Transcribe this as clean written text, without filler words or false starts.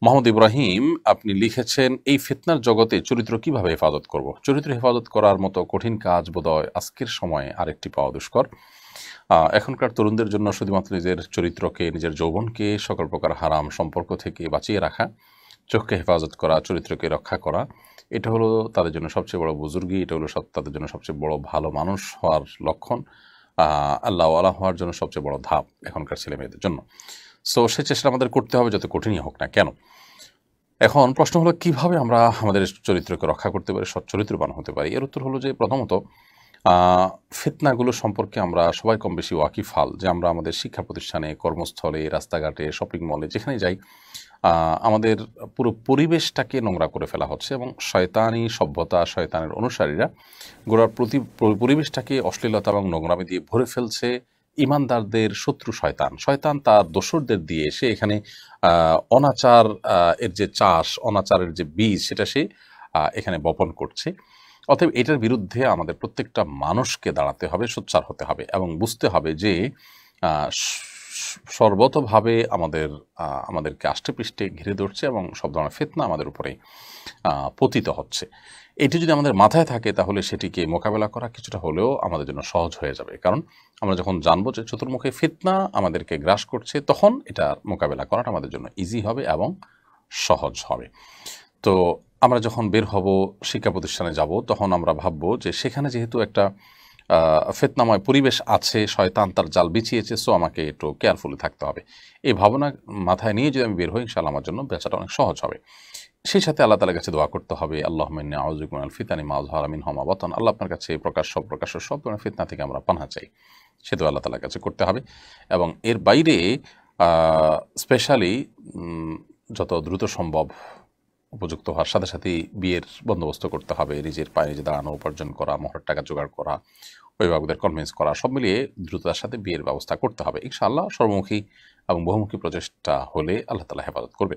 মোহাম্মদ ইব্রাহিম আপনি লিখেছেন, এই ফিতনার জগতে চরিত্র কিভাবে হেফাজত করব? চরিত্র হেফাজত করার মতো কঠিন কাজ বোধহয় আজকের সময়ে আরেকটি পাওয়া দুষ্কর। এখনকার তরুণদের জন্য শুধুমাত্র নিজের চরিত্রকে, নিজের যৌবনকে সকল প্রকার হারাম সম্পর্ক থেকে বাঁচিয়ে রাখা, চোখকে হেফাজত করা, চরিত্রকে রক্ষা করা, এটা হলো তাদের জন্য সবচেয়ে বড় বুজুর্গি, এটা হলো তাদের জন্য সবচেয়ে বড় ভালো মানুষ হওয়ার লক্ষণ, আল্লাহওয়ালা হওয়ার জন্য সবচেয়ে বড় ধাপ এখনকার ছেলে মেয়েদের জন্য। সো সে চেষ্টা আমাদের করতে হবে, যত কঠিনই হোক না কেন। এখন প্রশ্ন হলো, কিভাবে আমরা আমাদের চরিত্রকে রক্ষা করতে পারি, সৎ চরিত্রবান হতে পারি? এর উত্তর হলো যে, প্রথমত ফিতনাগুলো সম্পর্কে আমরা সবাই কম বেশি ওয়াকিফাল, যে আমরা আমাদের শিক্ষা প্রতিষ্ঠানে, কর্মস্থলে, রাস্তাঘাটে, শপিং মলে যেখানে যাই, আমাদের পুরো পরিবেশটাকে নোংরা করে ফেলা হচ্ছে এবং শয়তানি সভ্যতা, শয়তানের অনুসারীরা গোড়ার পরিবেশটাকে অশ্লীলতা এবং নোংরামি দিয়ে ভরে ফেলছে। ইমানদারদের শত্রু শয়তান, শয়তান তার দোসরদের দিয়ে সে এখানে অনাচার, এর যে চাষ, অনাচারের যে বীজ, সেটা সে এখানে বপন করছে। অতএব এটার বিরুদ্ধে আমাদের প্রত্যেকটা মানুষকে দাঁড়াতে হবে, সোচ্চার হতে হবে এবং বুঝতে হবে যে সর্বতভাবে আমাদেরকে আষ্টেপৃষ্ঠে ঘিরে ধরছে এবং সব ধরনের ফিতনা আমাদের উপরে পতিত হচ্ছে। এটি যদি আমাদের মাথায় থাকে, তাহলে সেটিকে মোকাবেলা করা কিছুটা হলেও আমাদের জন্য সহজ হয়ে যাবে। কারণ আমরা যখন জানবো যে চতুর্মুখী ফিতনা আমাদেরকে গ্রাস করছে, তখন এটার মোকাবেলা করাটা আমাদের জন্য ইজি হবে এবং সহজ হবে। তো আমরা যখন বের হব, শিক্ষা প্রতিষ্ঠানে যাব, তখন আমরা ভাববো যে সেখানে যেহেতু একটা ফিতনাময় পরিবেশ আছে, শয়তান তার জাল বিছিয়েছে, সো আমাকে একটু কেয়ারফুলি থাকতে হবে। এই ভাবনা মাথায় নিয়ে যদি আমি বের হই, ইনশাআল্লাহ আমার জন্য বেচাটা অনেক সহজ হবে। সেই সাথে আল্লাহ তাআলার কাছে দোয়া করতে হবে, আল্লাহুম্মা ইন্নী আউযু বিকা মিনাল ফিতানি মা যাহারা মিনহা ওয়া মা বাতান। আল্লাহ, আপনার কাছে প্রকাশ্য সব ধরনের ফিতনা থেকে আমরা পানাহ চাই। সে দোয়া আল্লাহ তাআলার কাছে করতে হবে। এবং এর বাইরে স্পেশালি যত দ্রুত সম্ভব উপযুক্ত হওয়ার সাথে সাথেই বিয়ের বন্দোবস্ত করতে হবে। নিজের পায়ে নিজে দাঁড়ানো, উপার্জন করা, মোহরের টাকা জোগাড় করা, অভিভাবকদের কনভিন্স করা, সব মিলিয়ে দ্রুততার সাথে বিয়ের ব্যবস্থা করতে হবে। ইনশাআল্লাহ সর্বমুখী এবং বহুমুখী প্রচেষ্টা হলে আল্লাহ তাআলা হেফাজত করবে।